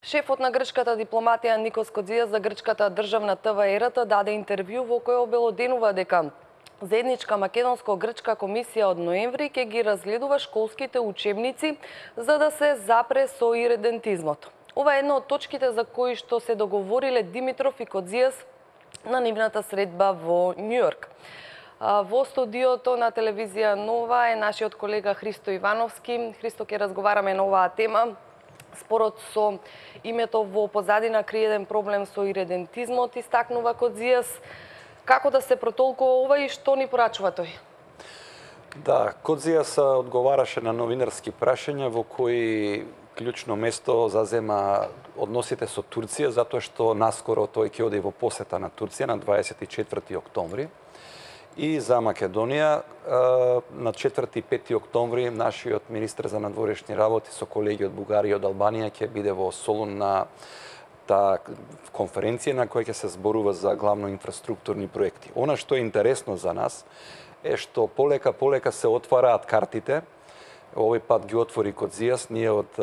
Шефот на грчката дипломатија Никос Коцидиас за грчката државна ТВ Ерата даде интервју во кој обелоденува дека заедничка македонско-грчка комисија од ноември ќе ги разгледува школските учебници за да се запре со иредентизмот. Ова е една од точките за кои што се договориле Димитров и Коцидиас на нивната средба во Њујорк. Во студиото на телевизија Нова е нашиот колега Христо Ивановски. Христо, ќе разговараме на оваа тема. Спорот со името во позадина крие еден проблем со иредентизмот, истакнува Коцидиас. Како да се протолкува ова и што ни порачува тој? Да, Коцидиас одговараше на новинарски прашања во кои клучно место зазема односите со Турција, затоа што наскоро тој ќе оди во посета на Турција на 24 октомври. И за Македонија на 4 и 5 октомври нашиот министер за надворешни работи со колеги од Бугарија и од Албанија ќе биде во Солун на таа конференција на која ќе се зборува за главно инфраструктурни проекти. Она што е интересно за нас е што полека се отвараат картите. Овој пат ги отвори Коцидиас. Ние од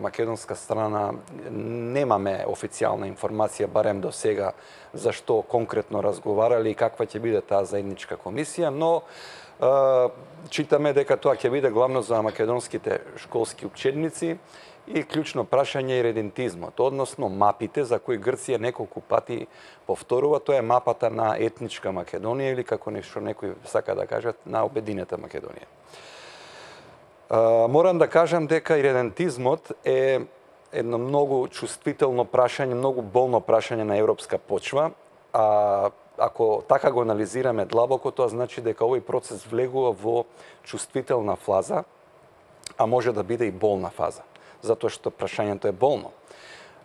македонска страна немаме официјална информација, барем до сега, за што конкретно разговарали и каква ќе биде таа заедничка комисија, но читаме дека тоа ќе биде главно за македонските школски учебници и клучно прашање е иредентизмот, односно мапите за кои Грција неколку пати повторува. Тоа е мапата на етничка Македонија или како нешто некои сака да кажат на обединета Македонија. Морам да кажам дека иредентизмот е едно многу чувствително прашање, многу болно прашање на европска почва. Ако така го анализираме длабоко, тоа значи дека овој процес влегува во чувствителна фаза, а може да биде и болна фаза, затоа што прашањето е болно.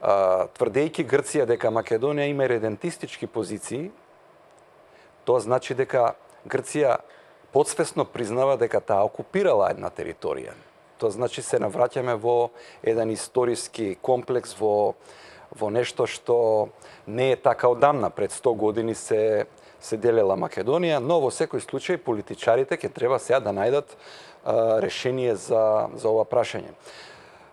Тврдејќи Грција дека Македонија има иредентистички позиции, тоа значи дека Грција подсвесно признава дека таа окупирала една територија. Тоа значи се навраќаме во еден историски комплекс, во нешто што не е така одамна. Пред 100 години се делела Македонија, но во секој случај политичарите ќе треба сега да најдат решение за ова прашање.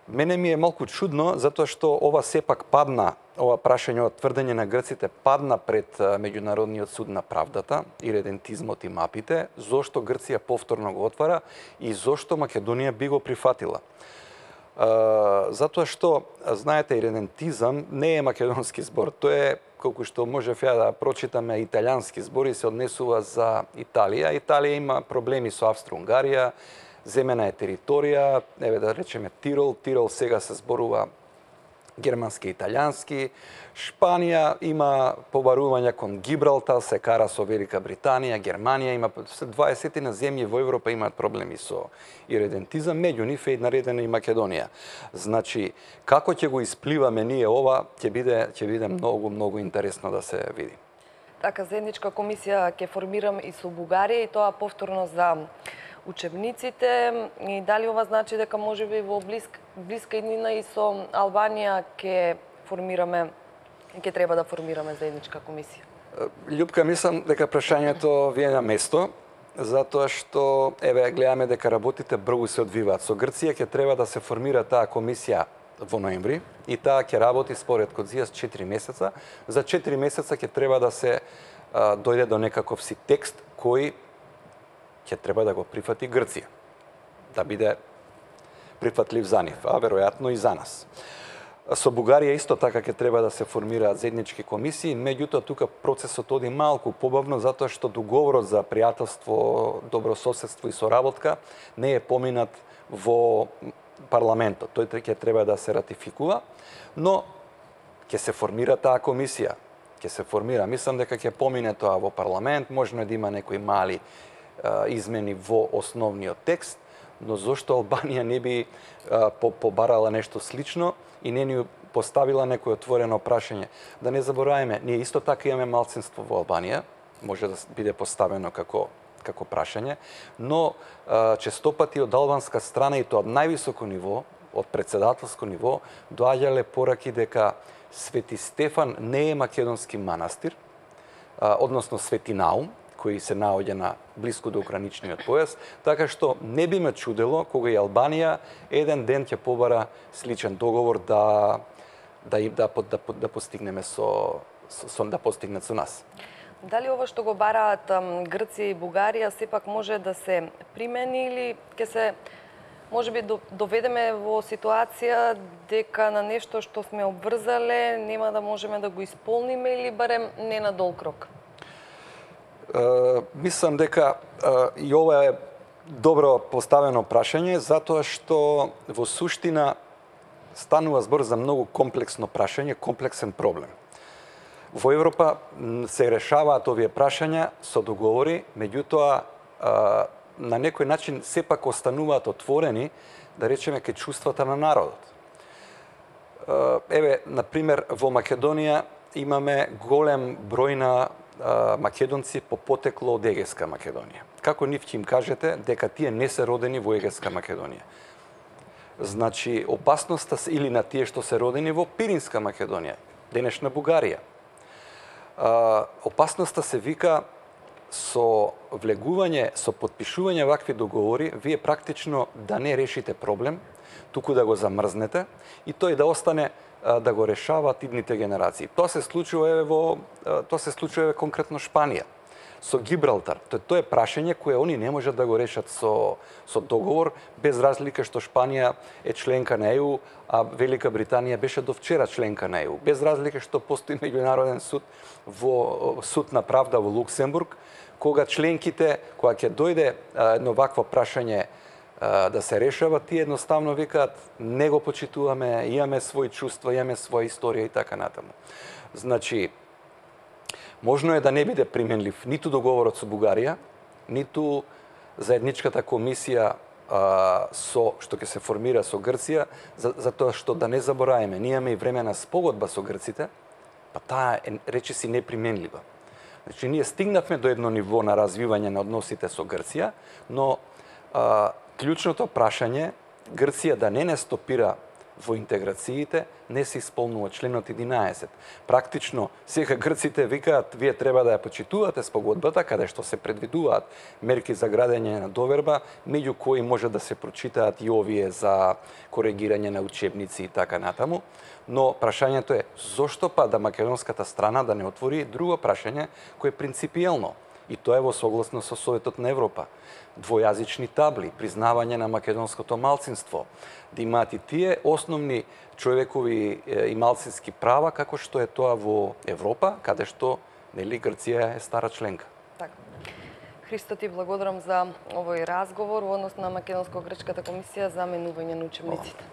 Мене ми е малку чудно, затоа што ова сепак падна, ова прашање, ова тврдење на грците падна пред Меѓународниот суд на правдата, иредентизмот и мапите, зошто Грција повторно го отвара и зошто Македонија би го прифатила. Затоа што, знаете, иредентизам не е македонски збор, тоа е, колку што можев ја да прочитаме, италијански збор и се однесува за Италија. Италија има проблеми со Австро-Унгарија, земена е територија, еве да речеме Тирол. Тирол сега се зборува германски и италијански. Шпанија има побарувања кон Гибралтар, се кара со Велика Британија. Германија има 20 на земји во Европа имаат проблеми со иредентизам, меѓу нив е наредена и Македонија. Значи, како ќе го испливаме ние ова, ќе биде многу интересно да се види. Така, заедничка комисија ќе формирам и со Бугарија, и тоа повторно за учебниците. И дали ова значи дека можеби во блиска иднина и со Албанија ќе треба да формираме заедничка комисија? Љупка, мислам дека прашањето ви е на место, затоа што еве гледаме дека работите брзо се одвиваат. Со Грција ќе треба да се формира таа комисија во ноември и таа ќе работи според Коцидиас 4 месеца. За 4 месеца ќе треба да се дојде до некаков си текст кој ќе треба да го прифати Грција, да биде прифатлив за нив, а веројатно и за нас. Со Бугарија исто така ќе треба да се формираат заеднички комисии, меѓутоа тука процесот оди малку побавно затоа што договорот за пријателство, добрососедство и соработка не е поминат во парламентот. Тој ќе треба да се ратификува, но ќе се формира таа комисија. Ќе се формира. Мислам дека ќе помине тоа во парламент, можно да има некои мали измени во основниот текст, но зошто Албанија не би побарала нешто слично и не ни поставила некој отворено прашање. Да не забораваме, ние исто така имаме малцинство во Албанија, може да биде поставено како прашање, но честопати од албанска страна и тоа од највисоко ниво, од председателско ниво, доаѓале пораки дека Свети Стефан не е македонски манастир, односно Свети Наум, кој се наоѓа на блиску до граничниот појас, така што не би ме чудело кога и Албанија еден ден ќе побара сличен договор да да постигнеме да постигнат со нас. Дали ова што го бараат Грција и Бугарија сепак може да се примени или ќе се можеби доведеме во ситуација дека на нешто што сме обврзале нема да можеме да го исполниме или барем не на долг рок? Мислам дека и ова е добро поставено прашање, затоа што во суштина станува збор за многу комплексно прашање, комплексен проблем. Во Европа се решаваат овие прашања со договори, меѓутоа на некој начин сепак остануваат отворени, да речеме, кај чувствата на народот. Еве, например, во Македонија имаме голем број на македонци по потекло од Егејска Македонија. Како нив ќе им кажете дека тие не се родени во Егејска Македонија? Значи, опасноста или на тие што се родени во Пиринска Македонија, денешна Бугарија. Опасноста се вика со влегување, со подпишување вакви договори, вие практично да не решите проблем, туку да го замрзнете и тој да остане да го решаваат идните генерации. Тоа се случува конкретно Шпанија со Гибралтар. Тоа е прашање кое они не можат да го решат со договор, без разлика што Шпанија е членка на ЕУ, а Велика Британија беше до вчера членка на ЕУ. Без разлика што постои меѓународен суд во суд на правда во Луксембург, кога членките, кога ќе дојде едно вакво прашање да се решава, тие едноставно викаат не го почитуваме, имаме своји чувства, имаме своја историја и така натаму. Значи, можно е да не биде применлив ниту договорот со Бугарија, ниту заедничката комисија што ќе се формира со Грција, затоа што да не забораваме, ние имаме и времена спогодба со грците, па таа е речиси неприменлива. Значи, ние стигнавме до едно ниво на развивање на односите со Грција, но клучното прашање Грција да не стопира во интеграциите не се исполнува членот 11. Практично, сега грците викаат, вие треба да ја почитувате спогодбата, каде што се предвидуваат мерки за градење на доверба, меѓу кои може да се прочитаат и овие за коригирање на учебници и така натаму. Но прашањето е, зошто па да македонската страна да не отвори друго прашање кое е принципиелно? И тоа е во согласно со Советот на Европа. Двојазични табли, признавање на македонското малцинство, да имаат и тие основни човекови и малцински права, како што е тоа во Европа, каде што нели Грција е стара членка. Така. Христо, ти благодарам за овој разговор во однос на Македонско-грчката комисија за менување на учебниците.